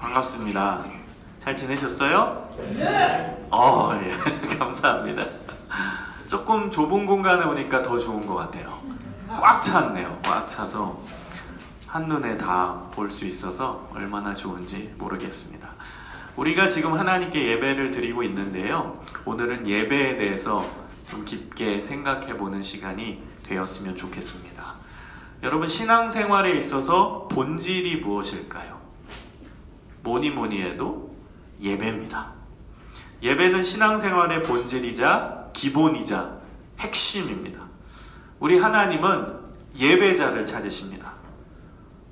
반갑습니다. 잘 지내셨어요? 네. 예. 감사합니다. 조금 좁은 공간에 오니까 더 좋은 것 같아요. 꽉 찼네요. 꽉 차서 한눈에 다 볼 수 있어서 얼마나 좋은지 모르겠습니다. 우리가 지금 하나님께 예배를 드리고 있는데요. 오늘은 예배에 대해서 좀 깊게 생각해 보는 시간이 되었으면 좋겠습니다. 여러분, 신앙생활에 있어서 본질이 무엇일까요? 뭐니 해도 예배입니다. 예배는 신앙생활의 본질이자 기본이자 핵심입니다. 우리 하나님은 예배자를 찾으십니다.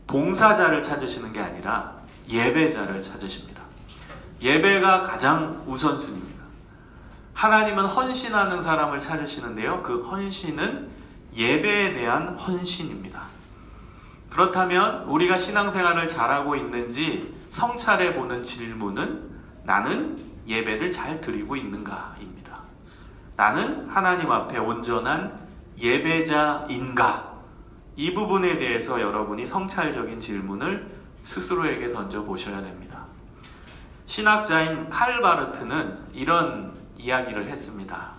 봉사자를 찾으시는 게 아니라 예배자를 찾으십니다. 예배가 가장 우선순위입니다. 하나님은 헌신하는 사람을 찾으시는데요. 그 헌신은 예배에 대한 헌신입니다. 그렇다면 우리가 신앙생활을 잘하고 있는지 성찰해 보는 질문은 나는 예배를 잘 드리고 있는가입니다. 나는 하나님 앞에 온전한 예배자인가? 이 부분에 대해서 여러분이 성찰적인 질문을 스스로에게 던져보셔야 됩니다. 신학자인 칼 바르트는 이런 이야기를 했습니다.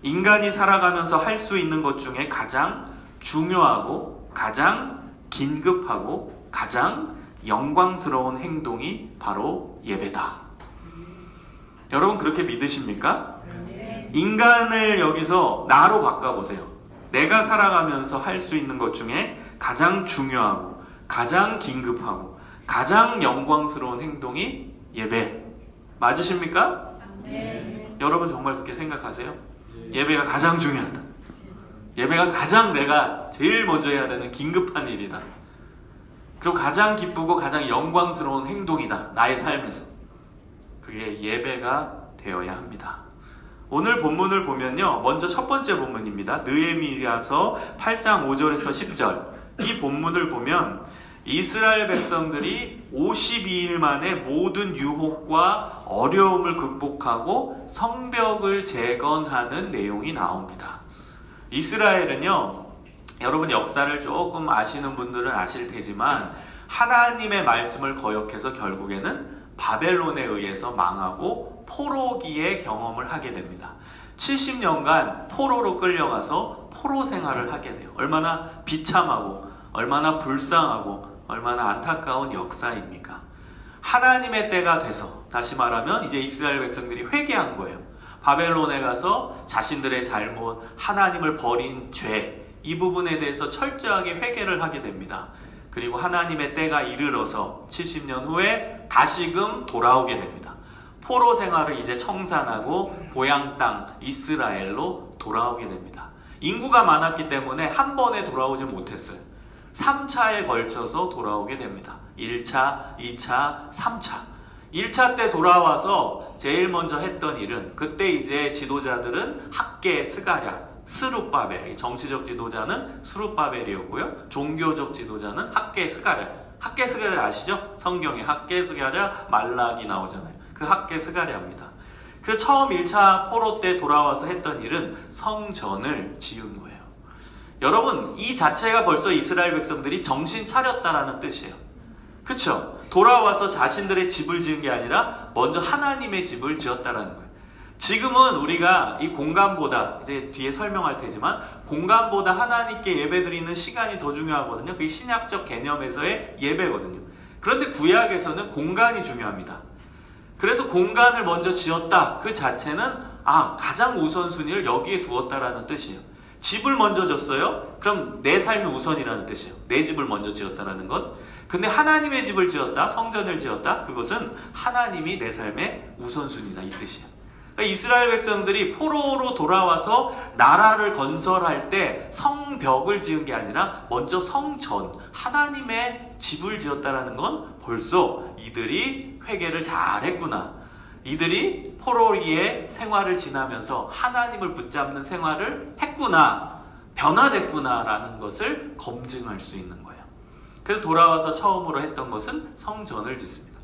인간이 살아가면서 할 수 있는 것 중에 가장 중요하고 가장 긴급하고 가장 영광스러운 행동이 바로 예배다. 여러분, 그렇게 믿으십니까? 인간을 여기서 나로 바꿔보세요. 내가 살아가면서 할 수 있는 것 중에 가장 중요하고 가장 긴급하고 가장 영광스러운 행동이 예배. 맞으십니까? 네. 여러분 정말 그렇게 생각하세요? 예배가 가장 중요하다. 예배가 가장 내가 제일 먼저 해야 되는 긴급한 일이다. 그리고 가장 기쁘고 가장 영광스러운 행동이다. 나의 삶에서. 그게 예배가 되어야 합니다. 오늘 본문을 보면요. 먼저 첫 번째 본문입니다. 느헤미야서 8장 5절에서 10절. 이 본문을 보면 이스라엘 백성들이 52일 만에 모든 유혹과 어려움을 극복하고 성벽을 재건하는 내용이 나옵니다. 이스라엘은요, 여러분 역사를 조금 아시는 분들은 아실 테지만 하나님의 말씀을 거역해서 결국에는 바벨론에 의해서 망하고 포로기의 경험을 하게 됩니다. 70년간 포로로 끌려가서 포로 생활을 하게 돼요. 얼마나 비참하고 얼마나 불쌍하고 얼마나 안타까운 역사입니까? 하나님의 때가 돼서, 다시 말하면 이제 이스라엘 백성들이 회개한 거예요. 바벨론에 가서 자신들의 잘못, 하나님을 버린 죄, 이 부분에 대해서 철저하게 회개를 하게 됩니다. 그리고 하나님의 때가 이르러서 70년 후에 다시금 돌아오게 됩니다. 포로 생활을 이제 청산하고 고향 땅 이스라엘로 돌아오게 됩니다. 인구가 많았기 때문에 한 번에 돌아오지 못했어요. 3차에 걸쳐서 돌아오게 됩니다. 1차, 2차, 3차. 1차 때 돌아와서 제일 먼저 했던 일은, 그때 이제 지도자들은 학계 스가랴, 스룹바벨, 정치적 지도자는 스룹바벨이었고요. 종교적 지도자는 학계 스가랴. 학계 스가랴 아시죠? 성경에 학계 스가랴, 말라기 나오잖아요. 그 학계 스가랴입니다. 그 처음 1차 포로 때 돌아와서 했던 일은 성전을 지은 거예요. 여러분, 이 자체가 벌써 이스라엘 백성들이 정신 차렸다라는 뜻이에요. 그쵸? 돌아와서 자신들의 집을 지은 게 아니라 먼저 하나님의 집을 지었다라는 거예요. 지금은 우리가 이 공간보다, 이제 뒤에 설명할 테지만, 공간보다 하나님께 예배드리는 시간이 더 중요하거든요. 그게 신약적 개념에서의 예배거든요. 그런데 구약에서는 공간이 중요합니다. 그래서 공간을 먼저 지었다, 그 자체는 가장 우선순위를 여기에 두었다라는 뜻이에요. 집을 먼저 졌어요? 그럼 내 삶이 우선이라는 뜻이에요. 내 집을 먼저 지었다라는 것. 근데 하나님의 집을 지었다, 성전을 지었다, 그것은 하나님이 내 삶의 우선순위다, 이 뜻이에요. 그러니까 이스라엘 백성들이 포로로 돌아와서 나라를 건설할 때 성벽을 지은 게 아니라 먼저 성전, 하나님의 집을 지었다라는 건 벌써 이들이 회개를 잘했구나. 이들이 포로기의 생활을 지나면서 하나님을 붙잡는 생활을 했구나, 변화됐구나 라는 것을 검증할 수 있는 거예요. 그래서 돌아와서 처음으로 했던 것은 성전을 짓습니다.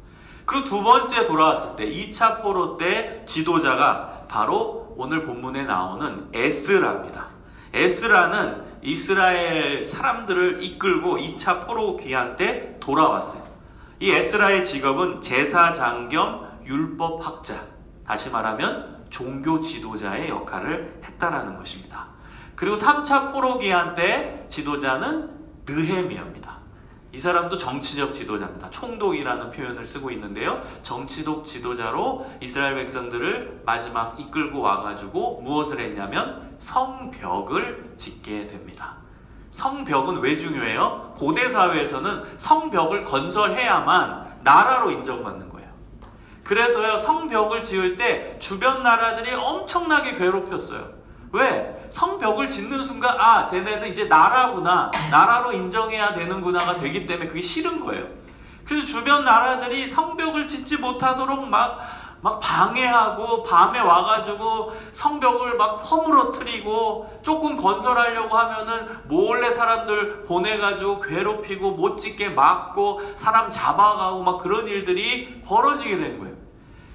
그리고 두 번째 돌아왔을 때 2차 포로 때 지도자가 바로 오늘 본문에 나오는 에스라입니다. 에스라는 이스라엘 사람들을 이끌고 2차 포로 귀환 때 돌아왔어요. 이 에스라의 직업은 제사장 겸 율법학자, 다시 말하면 종교 지도자의 역할을 했다라는 것입니다. 그리고 3차 포로기한 때 지도자는 느헤미야입니다. 이 사람도 정치적 지도자입니다. 총독이라는 표현을 쓰고 있는데요. 정치적 지도자로 이스라엘 백성들을 마지막 이끌고 와가지고 무엇을 했냐면 성벽을 짓게 됩니다. 성벽은 왜 중요해요? 고대 사회에서는 성벽을 건설해야만 나라로 인정받는 거예요. 그래서요, 성벽을 지을 때 주변 나라들이 엄청나게 괴롭혔어요. 왜? 성벽을 짓는 순간 쟤네들 이제 나라구나, 나라로 인정해야 되는구나가 되기 때문에 그게 싫은 거예요. 그래서 주변 나라들이 성벽을 짓지 못하도록 막 방해하고 밤에 와가지고 성벽을 막 허물어뜨리고 조금 건설하려고 하면은 몰래 사람들 보내가지고 괴롭히고 못 짓게 막고 사람 잡아가고 막 그런 일들이 벌어지게 된 거예요.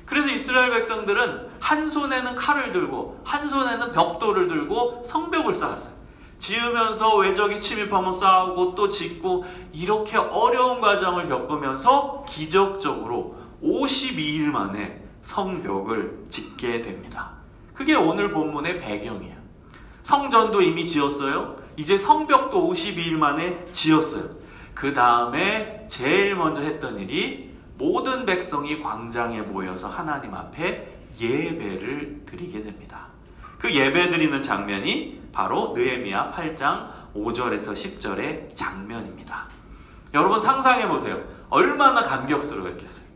그래서 이스라엘 백성들은 한 손에는 칼을 들고 한 손에는 벽돌을 들고 성벽을 쌓았어요. 지으면서 외적이 침입하면 싸우고 또 짓고 이렇게 어려운 과정을 겪으면서 기적적으로 52일 만에 성벽을 짓게 됩니다. 그게 오늘 본문의 배경이에요. 성전도 이미 지었어요. 이제 성벽도 52일 만에 지었어요. 그 다음에 제일 먼저 했던 일이 모든 백성이 광장에 모여서 하나님 앞에 예배를 드리게 됩니다. 그 예배 드리는 장면이 바로 느헤미야 8장 5절에서 10절의 장면입니다. 여러분 상상해 보세요. 얼마나 감격스러웠겠어요.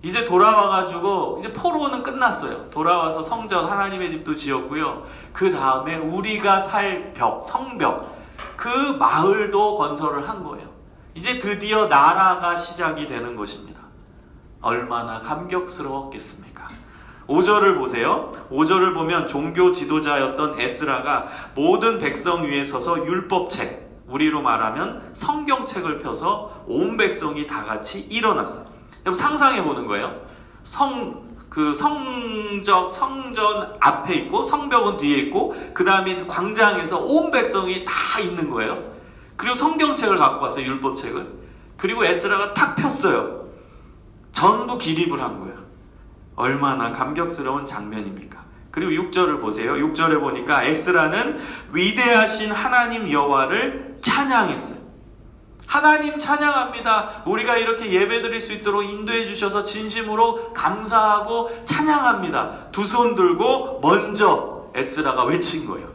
이제 돌아와가지고 이제 포로는 끝났어요. 돌아와서 성전 하나님의 집도 지었고요. 그 다음에 우리가 살 벽, 성벽, 그 마을도 건설을 한 거예요. 이제 드디어 나라가 시작이 되는 것입니다. 얼마나 감격스러웠겠습니까? 5절을 보세요. 5절을 보면 종교 지도자였던 에스라가 모든 백성 위에 서서 율법책, 우리로 말하면 성경책을 펴서 온 백성이 다 같이 일어났어요. 여러분 상상해 보는 거예요. 성전 앞에 있고 성벽은 뒤에 있고 그 다음에 광장에서 온 백성이 다 있는 거예요. 그리고 성경책을 갖고 왔어요. 율법책을. 그리고 에스라가 탁 폈어요. 전부 기립을 한 거예요. 얼마나 감격스러운 장면입니까? 그리고 6절을 보세요. 6절에 보니까 에스라는 위대하신 하나님 여호와를 찬양했어요. 하나님 찬양합니다. 우리가 이렇게 예배드릴 수 있도록 인도해 주셔서 진심으로 감사하고 찬양합니다. 두 손 들고 먼저 에스라가 외친 거예요.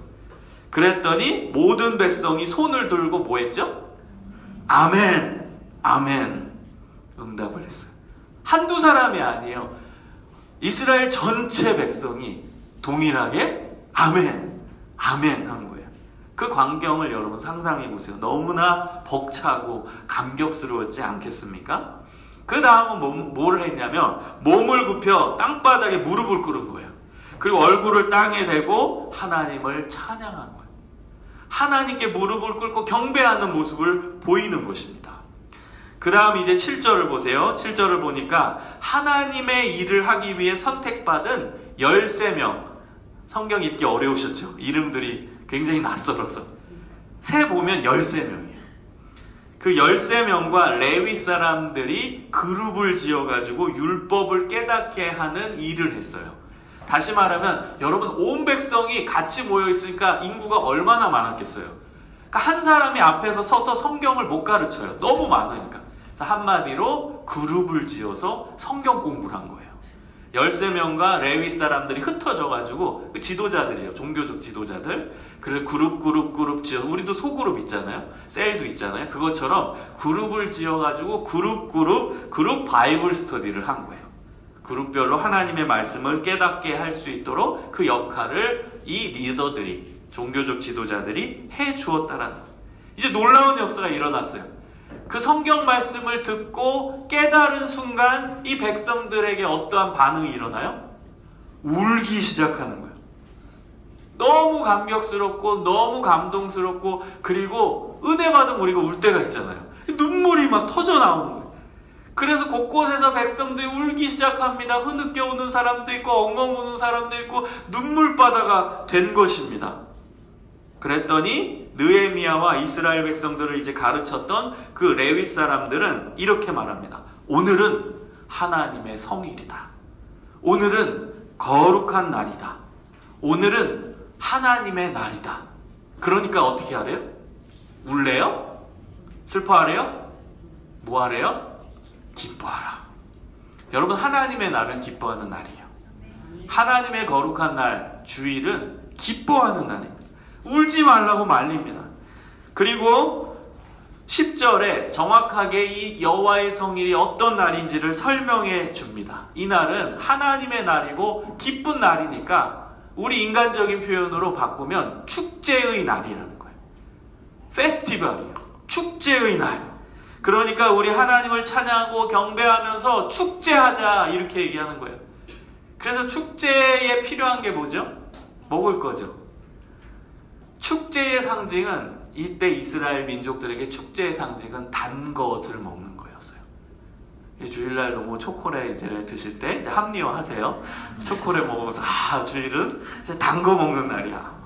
그랬더니 모든 백성이 손을 들고 뭐 했죠? 아멘, 아멘 응답을 했어요. 한두 사람이 아니에요. 이스라엘 전체 백성이 동일하게 아멘, 아멘 한 거예요. 그 광경을 여러분 상상해 보세요. 너무나 벅차고 감격스러웠지 않겠습니까? 그 다음은 뭘 했냐면 몸을 굽혀 땅바닥에 무릎을 꿇은 거예요. 그리고 얼굴을 땅에 대고 하나님을 찬양한 거예요. 하나님께 무릎을 꿇고 경배하는 모습을 보이는 것입니다. 그 다음 이제 7절을 보세요. 7절을 보니까 하나님의 일을 하기 위해 선택받은 13명. 성경 읽기 어려우셨죠? 이름들이 굉장히 낯설어서. 세 보면 13명이에요. 그 13명과 레위 사람들이 그룹을 지어가지고 율법을 깨닫게 하는 일을 했어요. 다시 말하면 여러분 온 백성이 같이 모여있으니까 인구가 얼마나 많았겠어요. 그러니까 한 사람이 앞에서 서서 성경을 못 가르쳐요. 너무 많으니까. 한마디로 그룹을 지어서 성경 공부를 한 거예요. 13명과 레위 사람들이 흩어져가지고 그 지도자들이에요. 종교적 지도자들. 그래서 그룹 지어, 우리도 소그룹 있잖아요. 셀도 있잖아요. 그것처럼 그룹을 지어가지고 그룹 바이블 스터디를 한 거예요. 그룹별로 하나님의 말씀을 깨닫게 할 수 있도록 그 역할을 이 리더들이, 종교적 지도자들이 해 주었다라는 거예요. 이제 놀라운 역사가 일어났어요. 그 성경 말씀을 듣고 깨달은 순간 이 백성들에게 어떠한 반응이 일어나요? 울기 시작하는 거예요. 너무 감격스럽고 너무 감동스럽고 그리고 은혜 받으면 우리가 울 때가 있잖아요. 눈물이 막 터져 나오는 거예요. 그래서 곳곳에서 백성들이 울기 시작합니다. 흐느껴 우는 사람도 있고 엉엉 우는 사람도 있고 눈물바다가 된 것입니다. 그랬더니 느헤미야와 이스라엘 백성들을 이제 가르쳤던 그 레위 사람들은 이렇게 말합니다. 오늘은 하나님의 성일이다. 오늘은 거룩한 날이다. 오늘은 하나님의 날이다. 그러니까 어떻게 하래요? 울래요? 슬퍼하래요? 뭐 하래요? 기뻐하라. 여러분, 하나님의 날은 기뻐하는 날이에요. 하나님의 거룩한 날, 주일은 기뻐하는 날입니다. 울지 말라고 말립니다. 그리고 10절에 정확하게 이 여호와의 성일이 어떤 날인지를 설명해 줍니다. 이 날은 하나님의 날이고 기쁜 날이니까 우리 인간적인 표현으로 바꾸면 축제의 날이라는 거예요. 페스티벌이에요. 축제의 날. 그러니까 우리 하나님을 찬양하고 경배하면서 축제하자, 이렇게 얘기하는 거예요. 그래서 축제에 필요한 게 뭐죠? 먹을 거죠. 축제의 상징은, 이때 이스라엘 민족들에게 축제의 상징은 단 것을 먹는 거였어요. 주일날 너무 초콜릿 이제 드실 때 이제 합리화하세요. 초콜릿 먹으면서 주일은 단 거 먹는 날이야.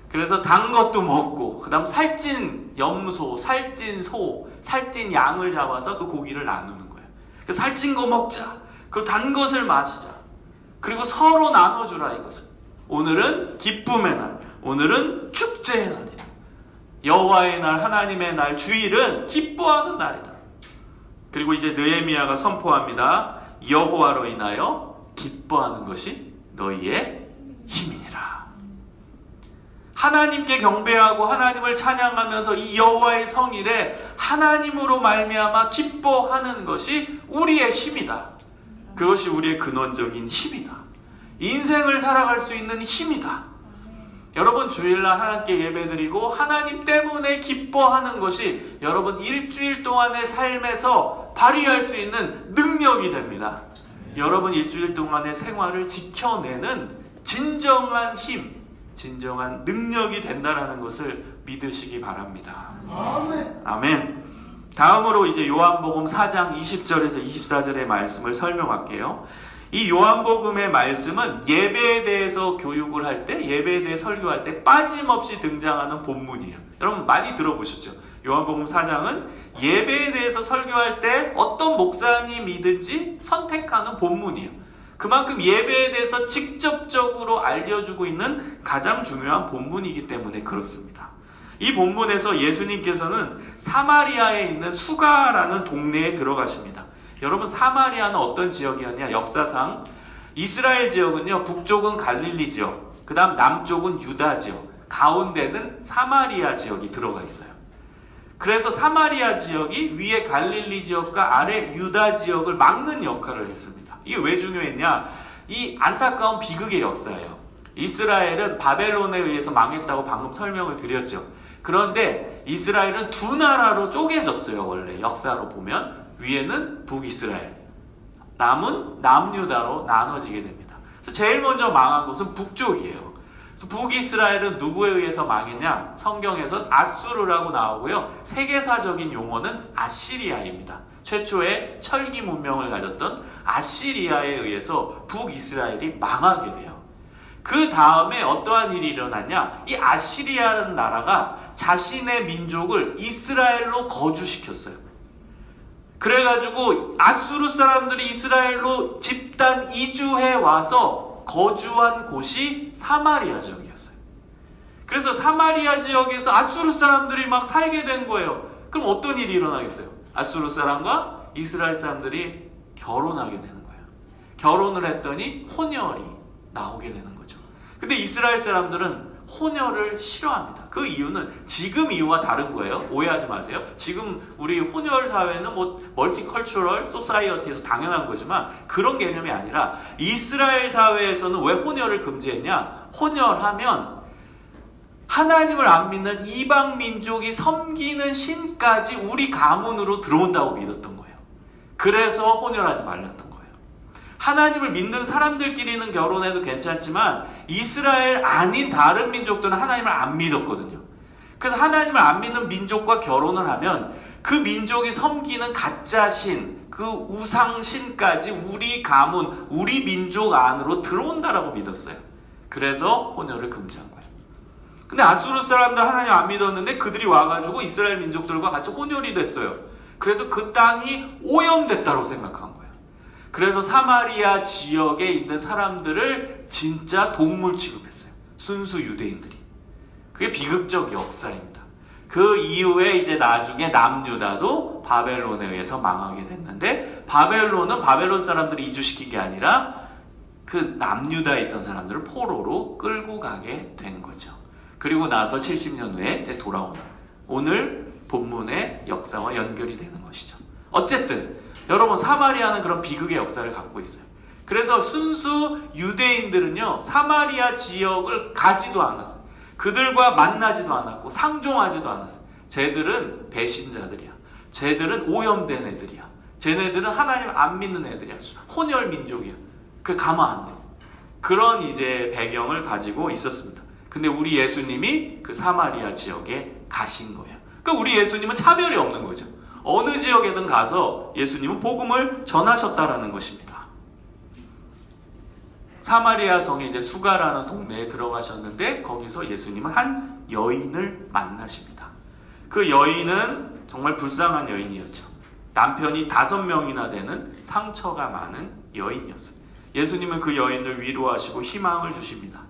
그래서 단 것도 먹고, 그 다음 살찐 염소, 살찐 소, 살찐 양을 잡아서 그 고기를 나누는 거예요. 그래서 살찐 거 먹자. 그리고 단 것을 마시자. 그리고 서로 나눠주라, 이것을. 오늘은 기쁨의 날, 오늘은 축제의 날이다. 여호와의 날, 하나님의 날, 주일은 기뻐하는 날이다. 그리고 이제 느헤미야가 선포합니다. 여호와로 인하여 기뻐하는 것이 너희의 힘이니라. 하나님께 경배하고 하나님을 찬양하면서 이 여호와의 성일에 하나님으로 말미암아 기뻐하는 것이 우리의 힘이다. 그것이 우리의 근원적인 힘이다. 인생을 살아갈 수 있는 힘이다. 여러분, 주일날 하나님께 예배드리고 하나님 때문에 기뻐하는 것이 여러분 일주일 동안의 삶에서 발휘할 수 있는 능력이 됩니다. 여러분 일주일 동안의 생활을 지켜내는 진정한 힘, 진정한 능력이 된다라는 것을 믿으시기 바랍니다. 아멘. 아멘. 다음으로 이제 요한복음 4장 20절에서 24절의 말씀을 설명할게요. 이 요한복음의 말씀은 예배에 대해서 교육을 할 때, 예배에 대해 설교할 때 빠짐없이 등장하는 본문이에요. 여러분 많이 들어보셨죠? 요한복음 4장은 예배에 대해서 설교할 때 어떤 목사님이든지 선택하는 본문이에요. 그만큼 예배에 대해서 직접적으로 알려주고 있는 가장 중요한 본문이기 때문에 그렇습니다. 이 본문에서 예수님께서는 사마리아에 있는 수가라는 동네에 들어가십니다. 여러분, 사마리아는 어떤 지역이었냐? 역사상 이스라엘 지역은요, 북쪽은 갈릴리 지역, 그 다음 남쪽은 유다 지역, 가운데는 사마리아 지역이 들어가 있어요. 그래서 사마리아 지역이 위에 갈릴리 지역과 아래 유다 지역을 막는 역할을 했습니다. 이게 왜 중요했냐? 이 안타까운 비극의 역사예요. 이스라엘은 바벨론에 의해서 망했다고 방금 설명을 드렸죠. 그런데 이스라엘은 두 나라로 쪼개졌어요. 원래 역사로 보면 위에는 북이스라엘, 남은 남유다로 나눠지게 됩니다. 그래서 제일 먼저 망한 곳은 북쪽이에요. 그래서 북이스라엘은 누구에 의해서 망했냐? 성경에선 아수르라고 나오고요. 세계사적인 용어는 아시리아입니다. 최초의 철기 문명을 가졌던 아시리아에 의해서 북이스라엘이 망하게 돼요. 그 다음에 어떠한 일이 일어났냐? 이 아시리아라는 나라가 자신의 민족을 이스라엘로 거주시켰어요. 그래가지고 아수르 사람들이 이스라엘로 집단 이주해 와서 거주한 곳이 사마리아 지역이었어요. 그래서 사마리아 지역에서 아수르 사람들이 막 살게 된 거예요. 그럼 어떤 일이 일어나겠어요? 아수르 사람과 이스라엘 사람들이 결혼하게 되는 거예요. 결혼을 했더니 혼혈이 나오게 되는 거죠. 근데 이스라엘 사람들은 혼혈을 싫어합니다. 그 이유는 지금 이유와 다른 거예요. 오해하지 마세요. 지금 우리 혼혈 사회는 멀티컬처럴 소사이어티에서 당연한 거지만 그런 개념이 아니라 이스라엘 사회에서는 왜 혼혈을 금지했냐? 혼혈하면 하나님을 안 믿는 이방 민족이 섬기는 신까지 우리 가문으로 들어온다고 믿었던 거예요. 그래서 혼혈하지 말랐던 거예요. 하나님을 믿는 사람들끼리는 결혼해도 괜찮지만 이스라엘 아닌 다른 민족들은 하나님을 안 믿었거든요. 그래서 하나님을 안 믿는 민족과 결혼을 하면 그 민족이 섬기는 가짜 신, 그 우상 신까지 우리 가문, 우리 민족 안으로 들어온다라고 믿었어요. 그래서 혼혈을 금지한 거예요. 근데 아수르 사람들 하나님 안 믿었는데 그들이 와가지고 이스라엘 민족들과 같이 혼혈이 됐어요. 그래서 그 땅이 오염됐다고 생각한 거예요. 그래서 사마리아 지역에 있는 사람들을 진짜 동물 취급했어요. 순수 유대인들이. 그게 비극적 역사입니다. 그 이후에 이제 나중에 남유다도 바벨론에 의해서 망하게 됐는데, 바벨론은 바벨론 사람들이 이주시킨 게 아니라 그 남유다에 있던 사람들을 포로로 끌고 가게 된 거죠. 그리고 나서 70년 후에 이제 돌아오는 오늘 본문의 역사와 연결이 되는 것이죠. 어쨌든 여러분, 사마리아는 그런 비극의 역사를 갖고 있어요. 그래서 순수 유대인들은요, 사마리아 지역을 가지도 않았어요. 그들과 만나지도 않았고 상종하지도 않았어요. 쟤들은 배신자들이야. 쟤들은 오염된 애들이야. 쟤네들은 하나님 안 믿는 애들이야. 혼혈 민족이야. 그 가만 안 돼. 그런 이제 배경을 가지고 있었습니다. 근데 우리 예수님이 그 사마리아 지역에 가신 거예요. 그러니까 우리 예수님은 차별이 없는 거죠. 어느 지역에든 가서 예수님은 복음을 전하셨다라는 것입니다. 사마리아 성에 이제 수가라는 동네에 들어가셨는데, 거기서 예수님은 한 여인을 만나십니다. 그 여인은 정말 불쌍한 여인이었죠. 남편이 5명이나 되는 상처가 많은 여인이었어요. 예수님은 그 여인을 위로하시고 희망을 주십니다.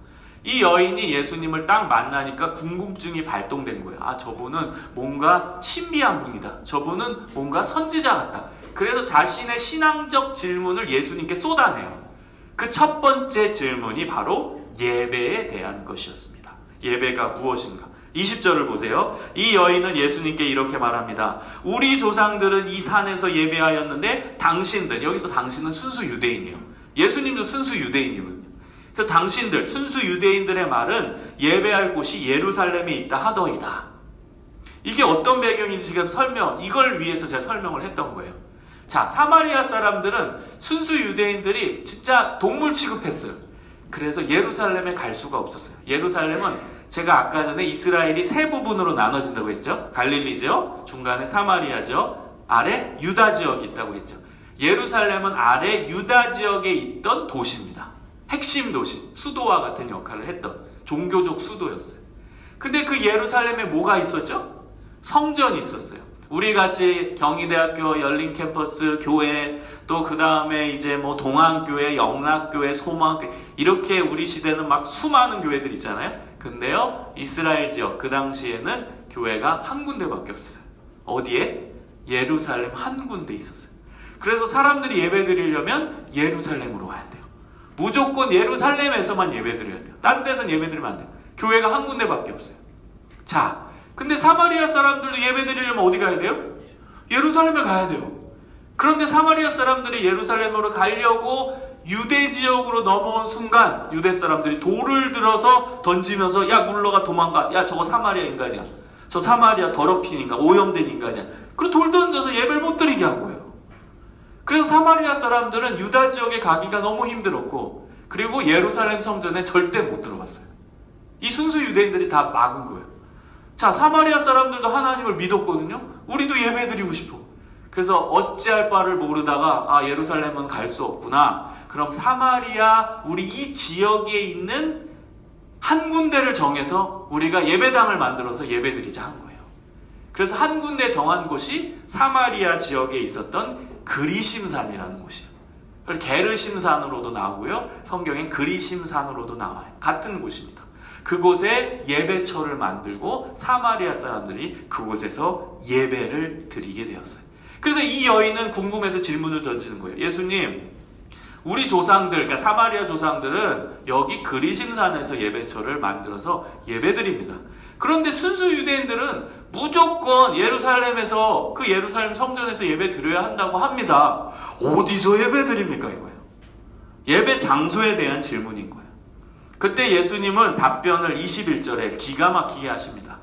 이 여인이 예수님을 딱 만나니까 궁금증이 발동된 거예요. 아, 저분은 뭔가 신비한 분이다. 저분은 뭔가 선지자 같다. 그래서 자신의 신앙적 질문을 예수님께 쏟아내요. 그 첫 번째 질문이 바로 예배에 대한 것이었습니다. 예배가 무엇인가? 20절을 보세요. 이 여인은 예수님께 이렇게 말합니다. 우리 조상들은 이 산에서 예배하였는데 당신들, 여기서 당신은 순수 유대인이에요. 예수님도 순수 유대인이거든요. 그래서 당신들, 순수 유대인들의 말은 예배할 곳이 예루살렘에 있다 하더이다. 이게 어떤 배경인지 지금 이걸 위해서 제가 설명을 했던 거예요. 자, 사마리아 사람들은 순수 유대인들이 진짜 동물 취급했어요. 그래서 예루살렘에 갈 수가 없었어요. 예루살렘은 제가 아까 전에 이스라엘이 세 부분으로 나눠진다고 했죠. 갈릴리죠, 중간에 사마리아죠, 아래 유다 지역이 있다고 했죠. 예루살렘은 아래 유다 지역에 있던 도시입니다. 핵심 도시, 수도와 같은 역할을 했던 종교적 수도였어요. 근데 그 예루살렘에 뭐가 있었죠? 성전이 있었어요. 우리 같이 경희대학교 열린 캠퍼스 교회, 또 그 다음에 이제 뭐 동안교회, 영락교회, 소망교회, 이렇게 우리 시대는 막 수많은 교회들 있잖아요. 근데요, 이스라엘 지역 그 당시에는 교회가 한 군데밖에 없었어요. 어디에? 예루살렘 한 군데 있었어요. 그래서 사람들이 예배 드리려면 예루살렘으로 와야 돼요. 무조건 예루살렘에서만 예배 드려야 돼요. 딴 데선 예배 드리면 안 돼요. 교회가 한 군데밖에 없어요. 자, 근데 사마리아 사람들도 예배 드리려면 어디 가야 돼요? 예루살렘에 가야 돼요. 그런데 사마리아 사람들이 예루살렘으로 가려고 유대 지역으로 넘어온 순간 유대 사람들이 돌을 들어서 던지면서, 야 물러가, 도망가, 야 저거 사마리아 인간이야, 저 사마리아 더럽힌 인간, 오염된 인간이야. 그리고 돌 던져서 예배를 못 드리게 한 거예요. 그래서 사마리아 사람들은 유다 지역에 가기가 너무 힘들었고, 그리고 예루살렘 성전에 절대 못 들어갔어요. 이 순수 유대인들이 다 막은 거예요. 자, 사마리아 사람들도 하나님을 믿었거든요. 우리도 예배드리고 싶어. 그래서 어찌할 바를 모르다가, 아, 예루살렘은 갈 수 없구나. 그럼 사마리아, 우리 이 지역에 있는 한 군데를 정해서 우리가 예배당을 만들어서 예배드리자 한 거예요. 그래서 한 군데 정한 곳이 사마리아 지역에 있었던 그리심산이라는 곳이에요. 게르심산으로도 나오고요, 성경엔 그리심산으로도 나와요. 같은 곳입니다. 그곳에 예배처를 만들고 사마리아 사람들이 그곳에서 예배를 드리게 되었어요. 그래서 이 여인은 궁금해서 질문을 던지는 거예요. 예수님, 우리 조상들, 그러니까 사마리아 조상들은 여기 그리심산에서 예배처를 만들어서 예배드립니다. 그런데 순수 유대인들은 무조건 예루살렘에서, 그 예루살렘 성전에서 예배 드려야 한다고 합니다. 어디서 예배 드립니까? 이거예요. 예배 장소에 대한 질문인 거예요. 그때 예수님은 답변을 21절에 기가 막히게 하십니다.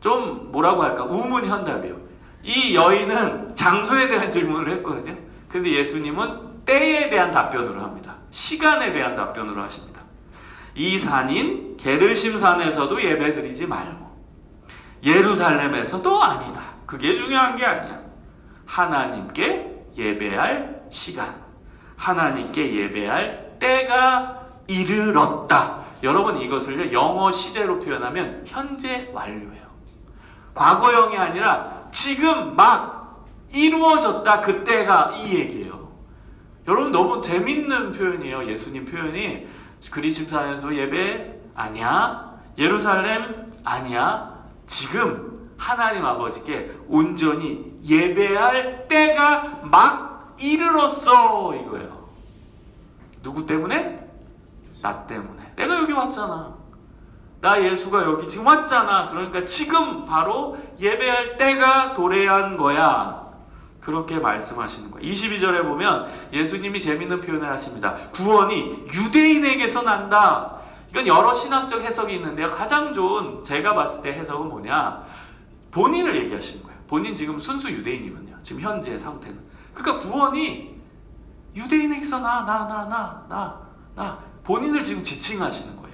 좀 뭐라고 할까? 우문현답이에요. 이 여인은 장소에 대한 질문을 했거든요. 근데 예수님은 때에 대한 답변으로 합니다. 시간에 대한 답변으로 하십니다. 이 산인 게르심산에서도 예배드리지 말고 예루살렘에서도 아니다. 그게 중요한 게 아니야. 하나님께 예배할 시간, 하나님께 예배할 때가 이르렀다. 여러분, 이것을 영어 시제로 표현하면 현재 완료예요. 과거형이 아니라 지금 막 이루어졌다. 그때가 이 얘기예요. 여러분 너무 재밌는 표현이에요. 예수님 표현이. 그리심산에서 예배 아니야. 예루살렘 아니야. 지금 하나님 아버지께 온전히 예배할 때가 막 이르렀어 이거예요. 누구 때문에? 나 때문에. 내가 여기 왔잖아. 나 예수가 여기 지금 왔잖아. 그러니까 지금 바로 예배할 때가 도래한 거야. 그렇게 말씀하시는 거예요. 22절에 보면 예수님이 재밌는 표현을 하십니다. 구원이 유대인에게서 난다. 이건 여러 신학적 해석이 있는데요. 가장 좋은 제가 봤을 때 해석은 뭐냐. 본인을 얘기하시는 거예요. 본인 지금 순수 유대인이거든요. 지금 현재 상태는. 그러니까 구원이 유대인에게서 나. 본인을 지금 지칭하시는 거예요.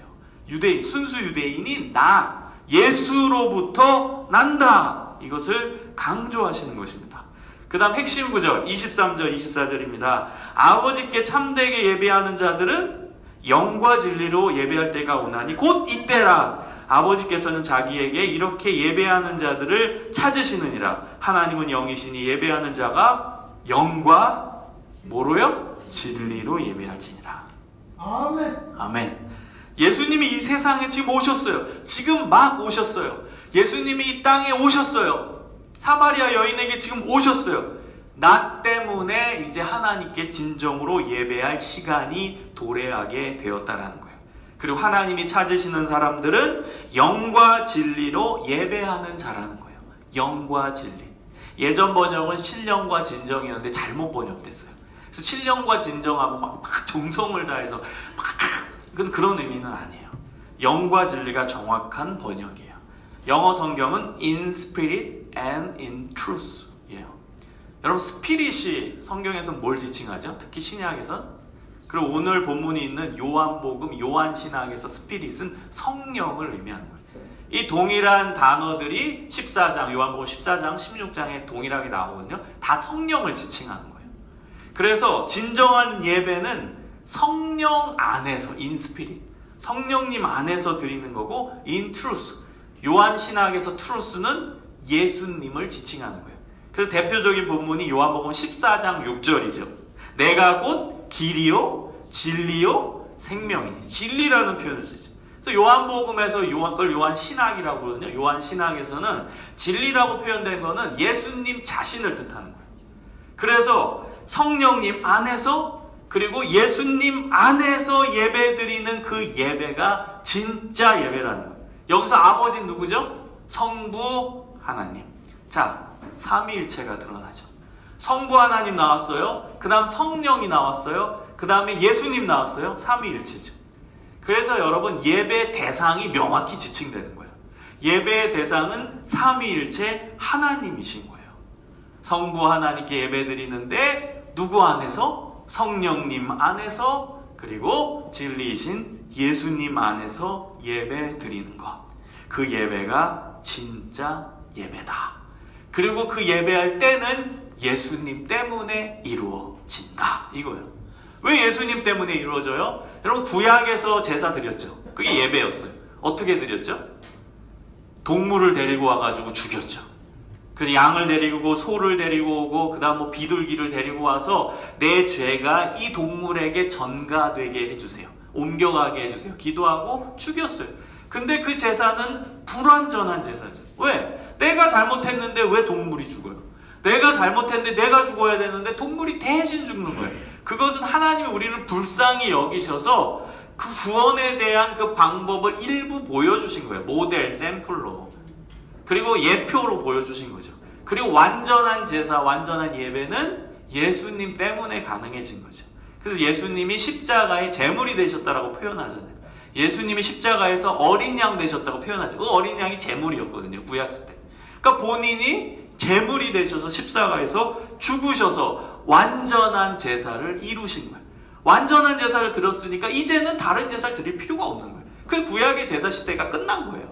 유대인, 순수 유대인인 나, 예수로부터 난다. 이것을 강조하시는 것입니다. 그 다음 핵심 구절 23절 24절입니다. 아버지께 참되게 예배하는 자들은 영과 진리로 예배할 때가 오나니 곧 이때라. 아버지께서는 자기에게 이렇게 예배하는 자들을 찾으시느니라. 하나님은 영이시니 예배하는 자가 영과 뭐로요? 진리로 예배할지니라. 아멘. 아멘. 예수님이 이 세상에 지금 오셨어요. 지금 막 오셨어요. 예수님이 이 땅에 오셨어요. 사마리아 여인에게 지금 오셨어요. 나 때문에 이제 하나님께 진정으로 예배할 시간이 도래하게 되었다라는 거예요. 그리고 하나님이 찾으시는 사람들은 영과 진리로 예배하는 자라는 거예요. 영과 진리. 예전 번역은 신령과 진정이었는데 잘못 번역됐어요. 그래서 신령과 진정하면 막 정성을 다해서 막 그런 의미는 아니에요. 영과 진리가 정확한 번역이에요. 영어 성경은 in spirit and in truth 예요. 여러분 스피릿이 성경에서 뭘 지칭하죠? 특히 신약에선. 그리고 오늘 본문이 있는 요한복음 요한신학에서 스피릿은 성령을 의미하는 거예요. 이 동일한 단어들이 14장 요한복음 14장 16장에 동일하게 나오거든요. 다 성령을 지칭하는 거예요. 그래서 진정한 예배는 성령 안에서 in spirit 성령님 안에서 드리는 거고 in truth 요한 신학에서 truth는 예수님을 지칭하는 거예요. 그래서 대표적인 본문이 요한복음 14장 6절이죠. 내가 곧 길이요 진리요 생명이니. 진리라는 표현을 쓰죠. 그래서 요한복음에서 그걸 요한 신학이라고 그러거든요. 요한 신학에서는 진리라고 표현된 거는 예수님 자신을 뜻하는 거예요. 그래서 성령님 안에서 그리고 예수님 안에서 예배드리는 그 예배가 진짜 예배라는 거예요. 여기서 아버지는 누구죠? 성부 하나님. 자, 삼위일체가 드러나죠. 성부 하나님 나왔어요. 그 다음 성령이 나왔어요. 그 다음에 예수님 나왔어요. 삼위일체죠. 그래서 여러분 예배 대상이 명확히 지칭되는 거예요. 예배의 대상은 삼위일체 하나님이신 거예요. 성부 하나님께 예배드리는데 누구 안에서? 성령님 안에서 그리고 진리이신 예수님 안에서 예배 드리는 것. 그 예배가 진짜 예배다. 그리고 그 예배할 때는 예수님 때문에 이루어진다. 이거예요. 왜 예수님 때문에 이루어져요? 여러분 구약에서 제사 드렸죠. 그게 예배였어요. 어떻게 드렸죠? 동물을 데리고 와가지고 죽였죠. 그래서 양을 데리고 소를 데리고 오고 그 다음 뭐 비둘기를 데리고 와서 내 죄가 이 동물에게 전가되게 해주세요. 옮겨가게 해주세요. 기도하고 죽였어요. 근데 그 제사는 불완전한 제사죠. 왜? 내가 잘못했는데 왜 동물이 죽어요? 내가 잘못했는데 내가 죽어야 되는데 동물이 대신 죽는 거예요. 그것은 하나님이 우리를 불쌍히 여기셔서 그 구원에 대한 그 방법을 일부 보여주신 거예요. 모델, 샘플로. 그리고 예표로 보여주신 거죠. 그리고 완전한 제사, 완전한 예배는 예수님 때문에 가능해진 거죠. 그래서 예수님이 십자가의 제물이 되셨다라고 표현하잖아요. 예수님이 십자가에서 어린 양 되셨다고 표현하죠. 그 어린 양이 제물이었거든요. 구약시대. 그러니까 본인이 제물이 되셔서 십자가에서 죽으셔서 완전한 제사를 이루신 거예요. 완전한 제사를 드렸으니까 이제는 다른 제사를 드릴 필요가 없는 거예요. 그 구약의 제사 시대가 끝난 거예요.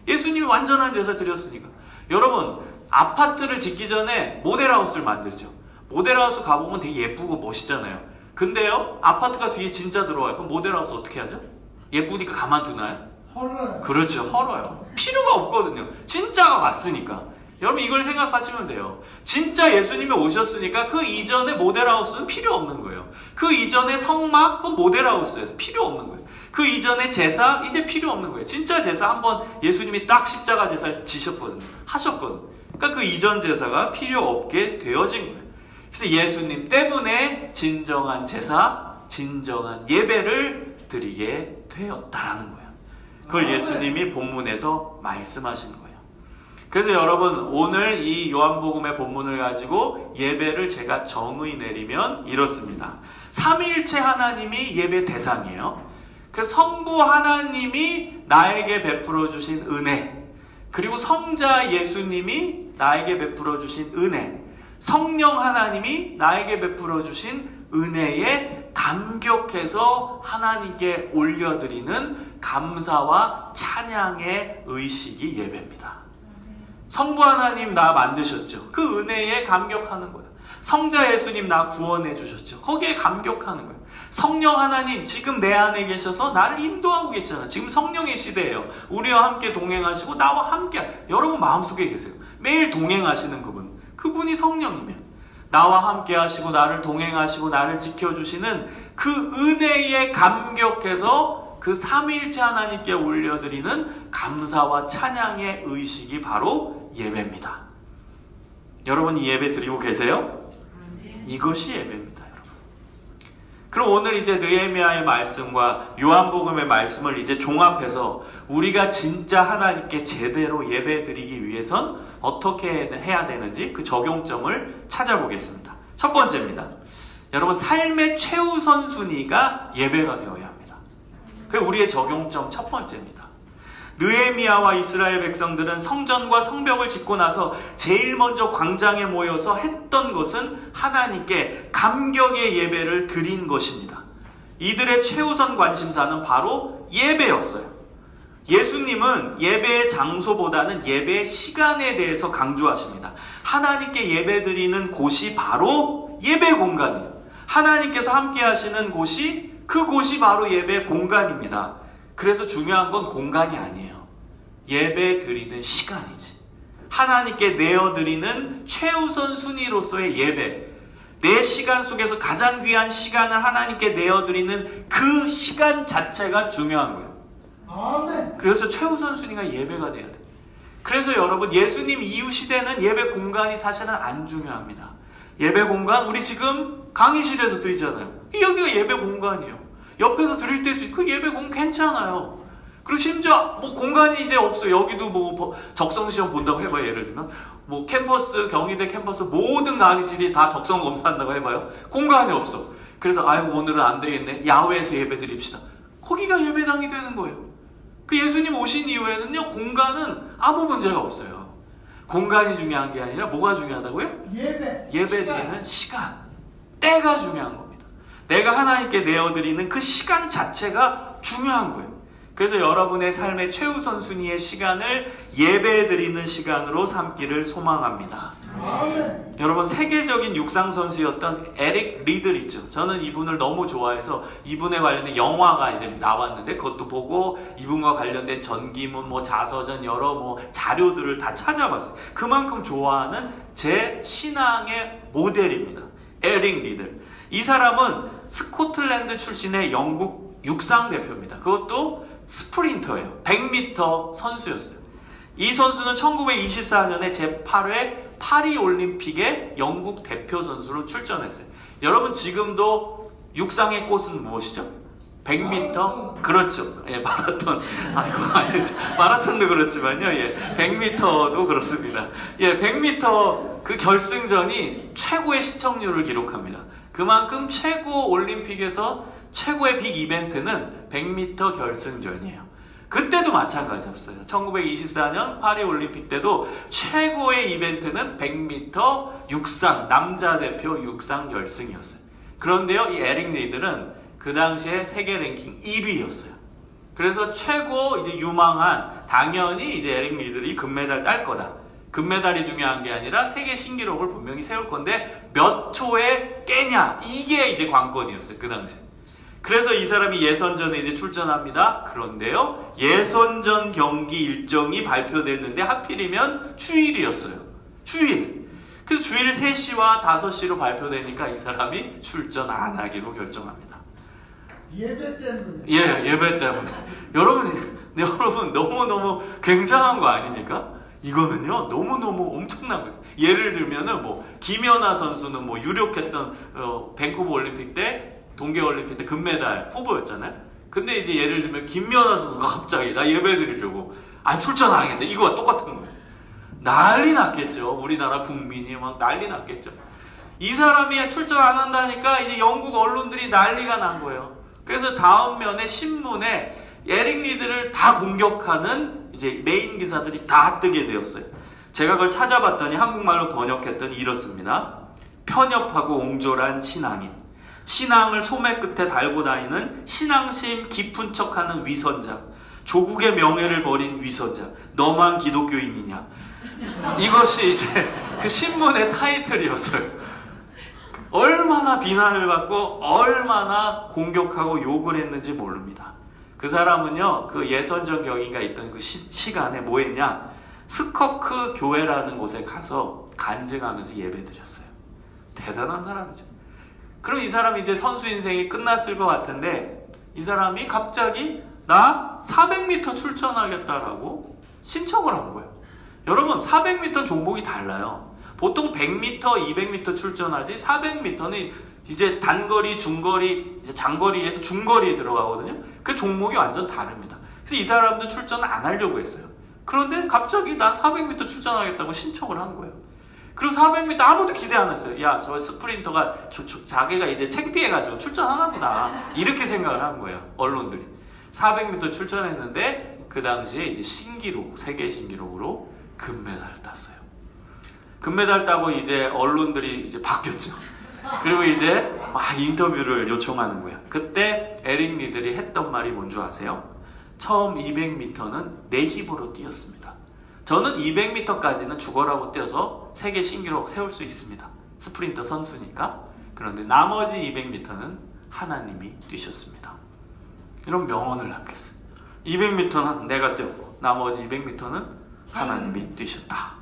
예수님이 완전한 제사 드렸으니까. 여러분 아파트를 짓기 전에 모델하우스를 만들죠. 모델하우스 가보면 되게 예쁘고 멋있잖아요. 근데요 아파트가 뒤에 진짜 들어와요. 그럼 모델하우스 어떻게 하죠? 예쁘니까 가만두나요? 헐어요. 그렇죠. 헐어요. 필요가 없거든요. 진짜가 왔으니까. 여러분 이걸 생각하시면 돼요. 진짜 예수님이 오셨으니까 그 이전에 모델하우스는 필요 없는 거예요. 그 이전에 성막, 그 모델하우스에서 필요 없는 거예요. 그 이전에 제사 이제 필요 없는 거예요. 진짜 제사 한번 예수님이 딱 십자가 제사를 지셨거든요. 하셨거든요. 그러니까 그 이전 제사가 필요 없게 되어진 거예요. 그래서 예수님 때문에 진정한 제사, 진정한 예배를 드리게 되었다라는 거예요. 그걸 예수님이 본문에서 말씀하신 거예요. 그래서 여러분 오늘 이 요한복음의 본문을 가지고 예배를 제가 정의 내리면 이렇습니다. 삼위일체 하나님이 예배 대상이에요. 그 성부 하나님이 나에게 베풀어 주신 은혜, 그리고 성자 예수님이 나에게 베풀어 주신 은혜, 성령 하나님이 나에게 베풀어 주신 은혜에 감격해서 하나님께 올려드리는 감사와 찬양의 의식이 예배입니다. 성부 하나님 나 만드셨죠. 그 은혜에 감격하는 거예요. 성자 예수님 나 구원해 주셨죠. 거기에 감격하는 거예요. 성령 하나님 지금 내 안에 계셔서 나를 인도하고 계시잖아요. 지금 성령의 시대예요. 우리와 함께 동행하시고 나와 함께, 여러분 마음속에 계세요. 매일 동행하시는 그분이 성령이면 나와 함께 하시고 나를 동행하시고 나를 지켜주시는 그 은혜에 감격해서 그 삼위일체 하나님께 올려드리는 감사와 찬양의 의식이 바로 예배입니다. 여러분 이 예배 드리고 계세요? 이것이 예배입니다, 여러분. 그럼 오늘 이제 느헤미야의 말씀과 요한복음의 말씀을 이제 종합해서 우리가 진짜 하나님께 제대로 예배 드리기 위해선 어떻게 해야 되는지 그 적용점을 찾아보겠습니다. 첫 번째입니다. 여러분 삶의 최우선 순위가 예배가 되어야 합니다. 그게 우리의 적용점 첫 번째입니다. 느헤미야와 이스라엘 백성들은 성전과 성벽을 짓고 나서 제일 먼저 광장에 모여서 했던 것은 하나님께 감격의 예배를 드린 것입니다. 이들의 최우선 관심사는 바로 예배였어요. 예수님은 예배의 장소보다는 예배의 시간에 대해서 강조하십니다. 하나님께 예배 드리는 곳이 바로 예배 공간이에요. 하나님께서 함께 하시는 곳이, 그곳이 바로 예배 공간입니다. 그래서 중요한 건 공간이 아니에요. 예배 드리는 시간이지. 하나님께 내어드리는 최우선 순위로서의 예배, 내 시간 속에서 가장 귀한 시간을 하나님께 내어드리는 그 시간 자체가 중요한 거예요. 아멘. 그래서 최우선 순위가 예배가 돼야 돼요. 그래서 여러분 예수님 이후 시대는 예배 공간이 사실은 안 중요합니다. 예배 공간, 우리 지금 강의실에서 드리잖아요. 여기가 예배 공간이에요. 옆에서 드릴 때 그 예배 공간 괜찮아요. 그리고 심지어 뭐 공간이 이제 없어요. 여기도 뭐 적성시험 본다고 해봐요. 예를 들면 뭐 캠퍼스, 경희대 캠퍼스 모든 강의실이 다 적성 검사한다고 해봐요. 공간이 없어. 그래서 아이고 오늘은 안 되겠네. 야외에서 예배 드립시다. 거기가 예배당이 되는 거예요. 그 예수님 오신 이후에는요, 공간은 아무 문제가 없어요. 공간이 중요한 게 아니라 뭐가 중요하다고요? 예배 드리는 시간, 때가 중요한 겁니다. 내가 하나님께 내어드리는 그 시간 자체가 중요한 거예요. 그래서 여러분의 삶의 최우선 순위의 시간을 예배 드리는 시간으로 삼기를 소망합니다. 아멘. 여러분 세계적인 육상 선수였던 에릭 리들 있죠. 저는 이분을 너무 좋아해서 이분에 관련된 영화가 이제 나왔는데 그것도 보고 이분과 관련된 전기문, 뭐 자서전 여러 뭐 자료들을 다 찾아봤어요. 그만큼 좋아하는 제 신앙의 모델입니다. 에릭 리들. 이 사람은 스코틀랜드 출신의 영국 육상 대표입니다. 그것도 스프린터예요. 100m 선수였어요. 이 선수는 1924년에 제8회 파리 올림픽에 영국 대표 선수로 출전했어요. 여러분 지금도 육상의 꽃은 무엇이죠? 100m? 그렇죠. 예, 마라톤. 아이고, 마라톤도 그렇지만요. 예, 100m도 그렇습니다. 예, 100m 그 결승전이 최고의 시청률을 기록합니다. 그만큼 최고 올림픽에서 최고의 빅 이벤트는 100m 결승전이에요. 그때도 마찬가지였어요. 1924년 파리 올림픽 때도 최고의 이벤트는 100m 육상, 남자 대표 육상 결승이었어요. 그런데요, 이 에릭 리들은 그 당시에 세계 랭킹 1위였어요. 그래서 최고 이제 유망한, 당연히 이제 에릭 리들이 금메달 딸 거다. 금메달이 중요한 게 아니라 세계 신기록을 분명히 세울 건데 몇 초에 깨냐, 이게 이제 관건이었어요, 그 당시에. 그래서 이 사람이 예선전에 이제 출전합니다. 그런데요, 예선전 경기 일정이 발표됐는데 하필이면 휴일이었어요. 주일. 그래서 주일 3시와 5시로 발표되니까 이 사람이 출전 안 하기로 결정합니다. 예배 때문에. 예, 예배 때문에. 여러분 너무너무 굉장한 거 아닙니까? 이거는요 너무너무 엄청난 거죠. 예를 들면은 뭐 김연아 선수는 뭐 유력했던 밴쿠버 올림픽 때, 동계 올림픽 때 금메달 후보였잖아요. 근데 이제 예를 들면 김연아 선수가 갑자기 나 예배 드리려고 출전 안 하겠다, 이거와 똑같은 거예요. 난리 났겠죠. 우리나라 국민이 막 난리 났겠죠. 이 사람이 출전 안 한다니까 이제 영국 언론들이 난리가 난 거예요. 그래서 다음 면에 신문에 에릭 리드를 다 공격하는 이제 메인 기사들이 다 뜨게 되었어요. 제가 그걸 찾아봤더니 한국말로 번역했더니 이렇습니다. 편협하고 옹졸한 신앙인, 신앙을 소매 끝에 달고 다니는 신앙심 깊은 척하는 위선자, 조국의 명예를 버린 위선자, 너만 기독교인이냐. 이것이 이제 그 신문의 타이틀이었어요. 얼마나 비난을 받고 얼마나 공격하고 욕을 했는지 모릅니다. 그 사람은요, 그 예선전 경기가 있던 그 시간에 뭐 했냐, 스커크 교회라는 곳에 가서 간증하면서 예배 드렸어요. 대단한 사람이죠. 그럼 이 사람이 이제 선수 인생이 끝났을 것 같은데, 이 사람이 갑자기 나 400m 출전하겠다라고 신청을 한 거예요. 여러분, 400m 종목이 달라요. 보통 100m, 200m 출전하지 400m는 이제 단거리, 중거리, 이제 장거리에서 중거리에 들어가거든요. 그 종목이 완전 다릅니다. 그래서 이 사람도 출전을 안 하려고 했어요. 그런데 갑자기 난 400m 출전하겠다고 신청을 한 거예요. 그리고 400m 아무도 기대 안 했어요. 야, 저 스프린터가 자기가 이제 창피해가지고 출전하나보다, 이렇게 생각을 한 거예요, 언론들이. 400m 출전했는데 그 당시에 이제 신기록, 세계 신기록으로 금메달을 땄어요. 금메달 따고 이제 언론들이 이제 바뀌었죠. 그리고 이제 인터뷰를 요청하는 거예요. 그때 에릭 리들이 했던 말이 뭔 줄 아세요? 처음 200m는 내 힘으로 뛰었습니다. 저는 200m까지는 죽어라고 뛰어서 세계 신기록 세울 수 있습니다. 스프린터 선수니까. 그런데 나머지 200m는 하나님이 뛰셨습니다. 이런 명언을 남겼어요. 200m는 내가 뛰었고 나머지 200m는 하나님이 뛰셨다.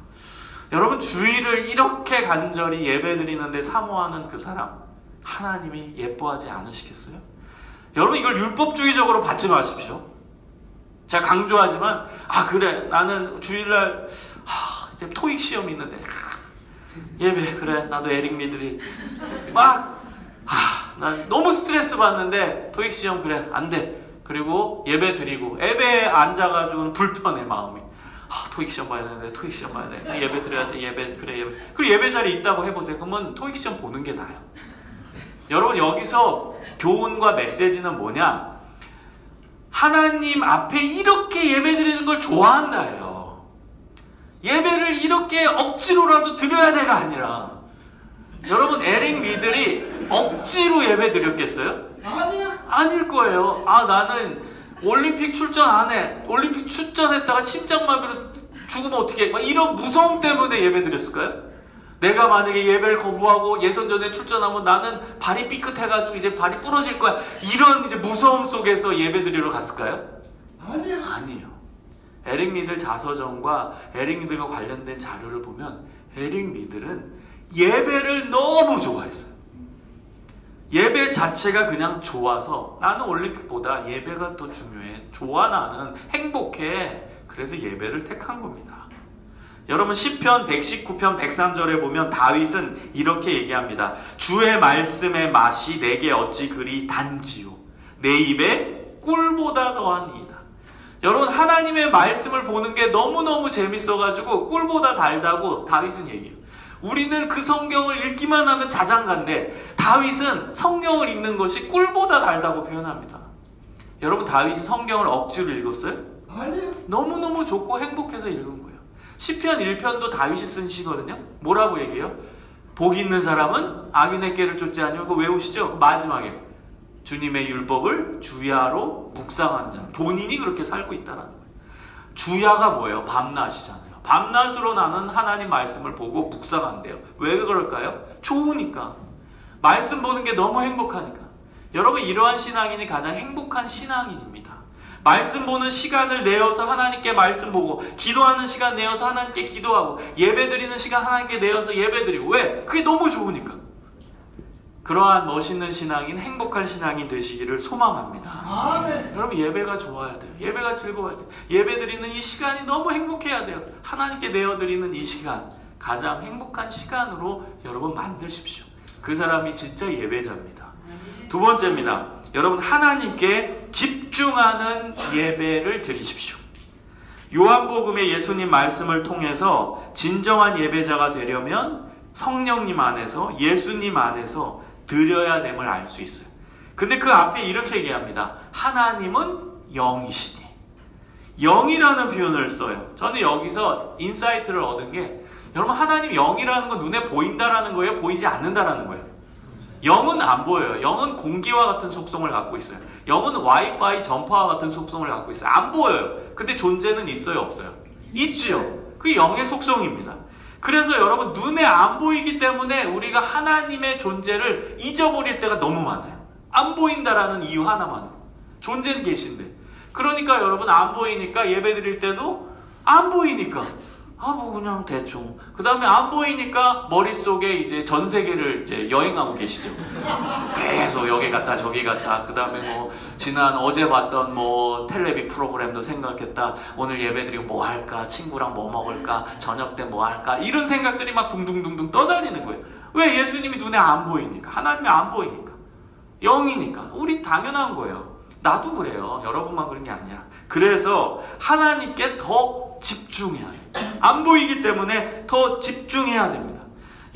여러분, 주일을 이렇게 간절히 예배드리는데 사모하는 그 사람, 하나님이 예뻐하지 않으시겠어요? 여러분, 이걸 율법주의적으로 받지 마십시오. 제가 강조하지만, 그래, 나는 주일날 이제 토익 시험 있는데 예배, 그래, 나도 에릭 리들이 난 너무 스트레스 받는데 토익 시험, 그래, 안 돼. 그리고 예배 드리고, 예배에 앉아가지고는 불편해, 마음이. 토익 시험 봐야 되는데, 토익 시험 봐야 돼. 예배 드려야 돼, 예배, 그래, 예배. 그리고 예배 자리 있다고 해보세요. 그러면 토익 시험 보는 게 나아요. 여러분, 여기서 교훈과 메시지는 뭐냐? 하나님 앞에 이렇게 예배 드리는 걸 좋아한다예요. 예배를 이렇게 억지로라도 드려야 돼가 아니라, 여러분, 에릭 리들이 억지로 예배 드렸겠어요? 아니야. 아닐 거예요. 나는 올림픽 출전 안 해. 올림픽 출전했다가 심장마비로 죽으면 어떡해. 이런 무서움 때문에 예배 드렸을까요? 내가 만약에 예배를 거부하고 예선전에 출전하면 나는 발이 삐끗해가지고 이제 발이 부러질 거야. 이런 이제 무서움 속에서 예배 드리러 갔을까요? 아니야. 아니에요. 에릭 리들 자서전과 에릭 리들과 관련된 자료를 보면 에릭 리들은 예배를 너무 좋아했어요. 예배 자체가 그냥 좋아서, 나는 올림픽보다 예배가 더 중요해. 좋아, 나는 행복해. 그래서 예배를 택한 겁니다. 여러분, 시편 119편 103절에 보면 다윗은 이렇게 얘기합니다. 주의 말씀의 맛이 내게 어찌 그리 단지요, 내 입에 꿀보다 더하니이다. 여러분, 하나님의 말씀을 보는 게 너무너무 재밌어가지고 꿀보다 달다고 다윗은 얘기해요. 우리는 그 성경을 읽기만 하면 자장가인데 다윗은 성경을 읽는 것이 꿀보다 달다고 표현합니다. 여러분, 다윗이 성경을 억지로 읽었어요? 아니야. 너무너무 좋고 행복해서 읽은 거예요. 시편 1편도 다윗이 쓴 시거든요. 뭐라고 얘기해요? 복 있는 사람은 악인의 꾀를 쫓지 아니하고, 외우시죠? 마지막에 주님의 율법을 주야로 묵상하는 자, 본인이 그렇게 살고 있다는 거예요. 주야가 뭐예요? 밤낮이잖아요. 밤낮으로 나는 하나님 말씀을 보고 묵상한대요. 왜 그럴까요? 좋으니까. 말씀 보는 게 너무 행복하니까. 여러분, 이러한 신앙인이 가장 행복한 신앙인입니다. 말씀 보는 시간을 내어서 하나님께 말씀 보고, 기도하는 시간 내어서 하나님께 기도하고, 예배 드리는 시간 하나님께 내어서 예배 드리고. 왜? 그게 너무 좋으니까. 그러한 멋있는 신앙인, 행복한 신앙이 되시기를 소망합니다. 아멘. 여러분, 예배가 좋아야 돼요. 예배가 즐거워야 돼요. 예배 드리는 이 시간이 너무 행복해야 돼요. 하나님께 내어드리는 이 시간, 가장 행복한 시간으로 여러분 만드십시오. 그 사람이 진짜 예배자입니다. 두 번째입니다. 여러분, 하나님께 집중하는 예배를 드리십시오. 요한복음의 예수님 말씀을 통해서 진정한 예배자가 되려면 성령님 안에서, 예수님 안에서 드려야 됨을 알 수 있어요. 근데 그 앞에 이렇게 얘기합니다. 하나님은 영이시니. 영이라는 표현을 써요. 저는 여기서 인사이트를 얻은 게, 여러분, 하나님 영이라는 건 눈에 보인다라는 거예요? 보이지 않는다라는 거예요? 영은 안 보여요. 영은 공기와 같은 속성을 갖고 있어요. 영은 와이파이 전파와 같은 속성을 갖고 있어요. 안 보여요. 근데 존재는 있어요, 없어요? 있지요. 그게 영의 속성입니다. 그래서 여러분, 눈에 안 보이기 때문에 우리가 하나님의 존재를 잊어버릴 때가 너무 많아요. 안 보인다라는 이유 하나만으로. 존재는 계신데. 그러니까 여러분, 안 보이니까 예배 드릴 때도 안 보이니까 뭐 그냥 대충. 그 다음에 안 보이니까 머릿속에 이제 전 세계를 이제 여행하고 계시죠. 계속 여기 갔다 저기 갔다. 그 다음에 뭐 지난 어제 봤던 뭐 텔레비 프로그램도 생각했다. 오늘 예배드리고 뭐 할까? 친구랑 뭐 먹을까? 저녁 때 뭐 할까? 이런 생각들이 막 둥둥둥둥 떠다니는 거예요. 왜? 예수님이 눈에 안 보이니까. 하나님이 안 보이니까. 영이니까. 우리 당연한 거예요. 나도 그래요. 여러분만 그런 게 아니라. 그래서 하나님께 더 집중해야 돼요. 안 보이기 때문에 더 집중해야 됩니다.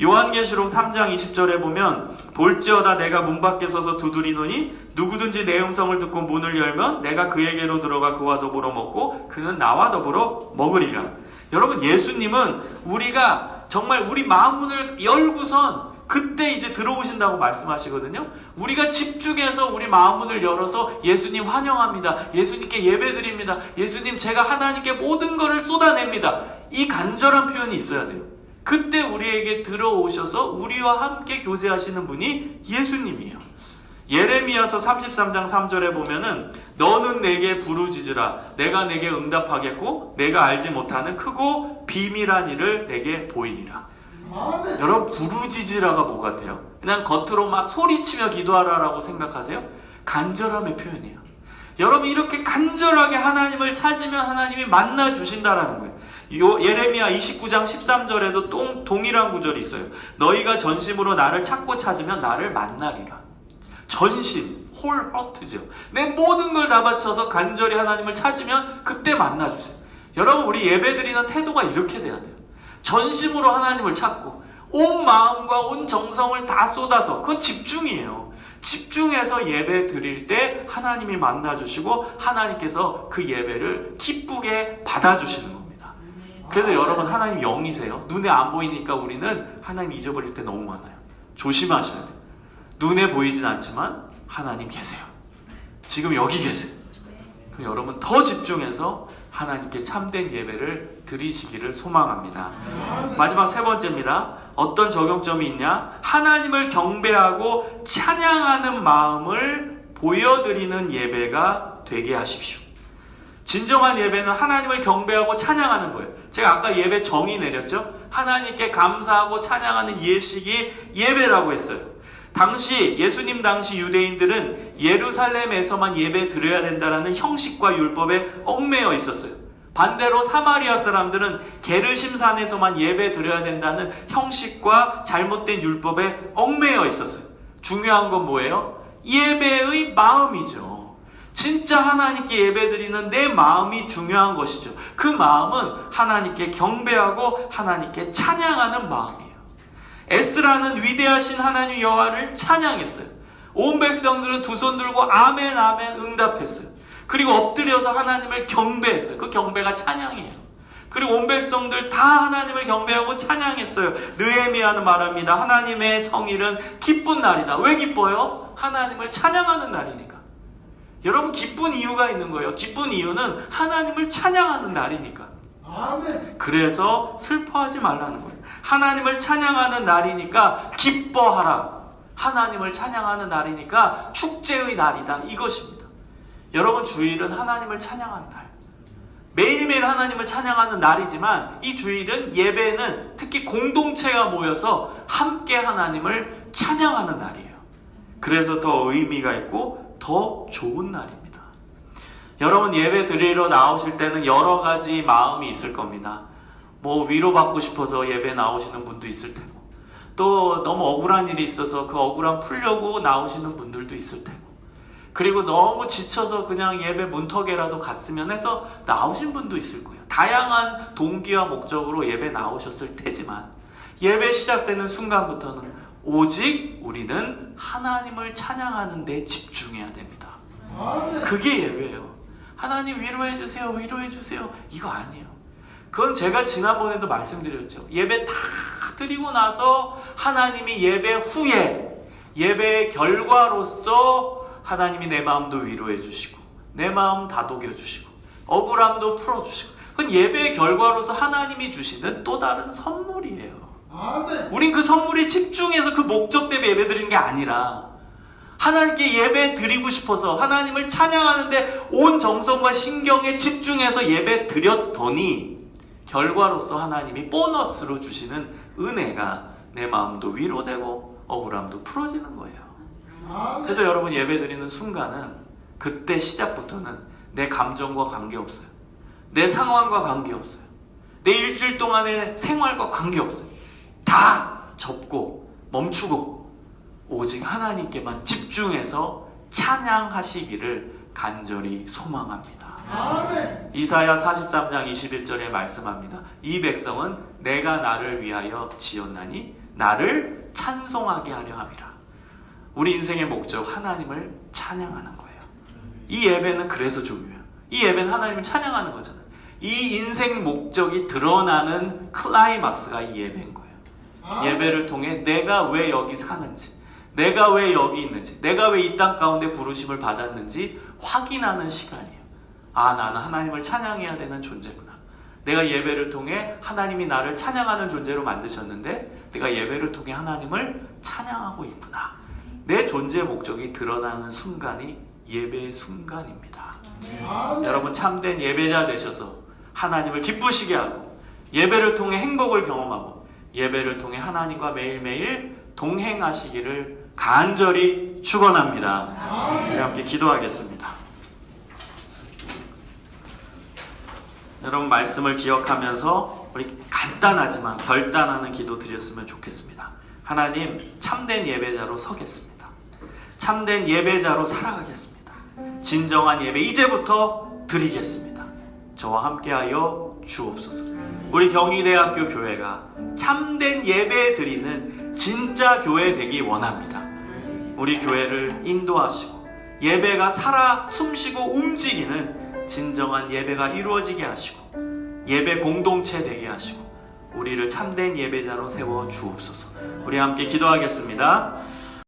요한계시록 3장 20절에 보면, 볼지어다 내가 문 밖에 서서 두드리노니 누구든지 내 음성을 듣고 문을 열면 내가 그에게로 들어가 그와 더불어 먹고 그는 나와 더불어 먹으리라. 여러분, 예수님은 우리가 정말 우리 마음문을 열고선 그때 이제 들어오신다고 말씀하시거든요. 우리가 집중해서 우리 마음문을 열어서 예수님 환영합니다. 예수님께 예배드립니다. 예수님, 제가 하나님께 모든 것을 쏟아냅니다. 이 간절한 표현이 있어야 돼요. 그때 우리에게 들어오셔서 우리와 함께 교제하시는 분이 예수님이에요. 예레미야서 33장 3절에 보면은, 너는 내게 부르짖으라. 내가 내게 응답하겠고 내가 알지 못하는 크고 비밀한 일을 내게 보이리라. 아멘. 여러분, 부르짖으라가 뭐 같아요? 그냥 겉으로 막 소리치며 기도하라라고 생각하세요? 간절함의 표현이에요. 여러분, 이렇게 간절하게 하나님을 찾으면 하나님이 만나 주신다라는 거예요. 예레미야 29장 13절에도 동일한 구절이 있어요. 너희가 전심으로 나를 찾고 찾으면 나를 만나리라. 전심, 홀허트죠. 내 모든 걸 다 바쳐서 간절히 하나님을 찾으면 그때 만나주세요. 여러분, 우리 예배드리는 태도가 이렇게 돼야 돼요. 전심으로 하나님을 찾고 온 마음과 온 정성을 다 쏟아서, 그건 집중이에요. 집중해서 예배 드릴 때 하나님이 만나주시고 하나님께서 그 예배를 기쁘게 받아주시는 겁니다. 그래서 여러분, 하나님 영이세요. 눈에 안 보이니까 우리는 하나님 잊어버릴 때 너무 많아요. 조심하셔야 돼요. 눈에 보이진 않지만 하나님 계세요. 지금 여기 계세요. 그럼 여러분, 더 집중해서 하나님께 참된 예배를 드리시기를 소망합니다. 마지막 세 번째입니다. 어떤 적용점이 있냐? 하나님을 경배하고 찬양하는 마음을 보여드리는 예배가 되게 하십시오. 진정한 예배는 하나님을 경배하고 찬양하는 거예요. 제가 아까 예배 정의 내렸죠? 하나님께 감사하고 찬양하는 예식이 예배라고 했어요. 예수님 당시 유대인들은 예루살렘에서만 예배 드려야 된다는 형식과 율법에 얽매여 있었어요. 반대로 사마리아 사람들은 게르심산에서만 예배 드려야 된다는 형식과 잘못된 율법에 얽매여 있었어요. 중요한 건 뭐예요? 예배의 마음이죠. 진짜 하나님께 예배 드리는 내 마음이 중요한 것이죠. 그 마음은 하나님께 경배하고 하나님께 찬양하는 마음이에요. 에스라는 위대하신 하나님 여호와를 찬양했어요. 온 백성들은 두 손 들고 아멘 아멘 응답했어요. 그리고 엎드려서 하나님을 경배했어요. 그 경배가 찬양이에요. 그리고 온 백성들 다 하나님을 경배하고 찬양했어요. 느헤미야는 말합니다. 하나님의 성일은 기쁜 날이다. 왜 기뻐요? 하나님을 찬양하는 날이니까. 여러분, 기쁜 이유가 있는 거예요. 기쁜 이유는 하나님을 찬양하는 날이니까. 아멘. 그래서 슬퍼하지 말라는 거예요. 하나님을 찬양하는 날이니까 기뻐하라. 하나님을 찬양하는 날이니까 축제의 날이다. 이것입니다. 여러분, 주일은 하나님을 찬양하는 날. 매일매일 하나님을 찬양하는 날이지만 이 주일은, 예배는 특히 공동체가 모여서 함께 하나님을 찬양하는 날이에요. 그래서 더 의미가 있고 더 좋은 날입니다. 여러분, 예배 드리러 나오실 때는 여러 가지 마음이 있을 겁니다. 뭐 위로받고 싶어서 예배 나오시는 분도 있을 테고, 또 너무 억울한 일이 있어서 그 억울함 풀려고 나오시는 분들도 있을 테고, 그리고 너무 지쳐서 그냥 예배 문턱에라도 갔으면 해서 나오신 분도 있을 거예요. 다양한 동기와 목적으로 예배 나오셨을 테지만, 예배 시작되는 순간부터는 오직 우리는 하나님을 찬양하는 데 집중해야 됩니다. 아멘. 그게 예배예요. 하나님 위로해 주세요, 위로해 주세요, 이거 아니에요. 그건 제가 지난번에도 말씀드렸죠. 예배 다 드리고 나서 하나님이 예배 후에, 예배의 결과로서 하나님이 내 마음도 위로해 주시고 내 마음 다독여 주시고 억울함도 풀어주시고, 그건 예배의 결과로서 하나님이 주시는 또 다른 선물이에요. 아멘. 우린 그 선물에 집중해서 그 목적 때문에 예배 드리는 게 아니라, 하나님께 예배 드리고 싶어서 하나님을 찬양하는데 온 정성과 신경에 집중해서 예배 드렸더니 결과로서 하나님이 보너스로 주시는 은혜가 내 마음도 위로되고 억울함도 풀어지는 거예요. 아멘. 그래서 여러분, 예배 드리는 순간은, 그때 시작부터는 내 감정과 관계없어요. 내 상황과 관계없어요. 내 일주일 동안의 생활과 관계없어요. 다 접고 멈추고 오직 하나님께만 집중해서 찬양하시기를 간절히 소망합니다. 아멘. 이사야 43장 21절에 말씀합니다. 이 백성은 내가 나를 위하여 지었나니 나를 찬송하게 하려 함이라. 우리 인생의 목적, 하나님을 찬양하는 거예요. 이 예배는 그래서 중요해요. 이 예배는 하나님을 찬양하는 거잖아요. 이 인생 목적이 드러나는 클라이막스가 이 예배인 거예요. 아멘. 예배를 통해 내가 왜 여기 사는지, 내가 왜 여기 있는지, 내가 왜 이 땅 가운데 부르심을 받았는지 확인하는 시간이에요. 아, 나는 하나님을 찬양해야 되는 존재구나. 내가 예배를 통해 하나님이 나를 찬양하는 존재로 만드셨는데 내가 예배를 통해 하나님을 찬양하고 있구나. 내 존재의 목적이 드러나는 순간이 예배의 순간입니다. 아멘. 여러분, 참된 예배자 되셔서 하나님을 기쁘시게 하고 예배를 통해 행복을 경험하고 예배를 통해 하나님과 매일매일 동행하시기를 간절히 축원합니다. 우리 함께 기도하겠습니다. 여러분, 말씀을 기억하면서 우리 간단하지만 결단하는 기도 드렸으면 좋겠습니다. 하나님, 참된 예배자로 서겠습니다. 참된 예배자로 살아가겠습니다. 진정한 예배 이제부터 드리겠습니다. 저와 함께하여 주옵소서. 우리 경희대학교 교회가 참된 예배 드리는 진짜 교회 되기 원합니다. 우리 교회를 인도하시고 예배가 살아 숨쉬고 움직이는 진정한 예배가 이루어지게 하시고 예배 공동체 되게 하시고 우리를 참된 예배자로 세워 주옵소서. 우리 함께 기도하겠습니다.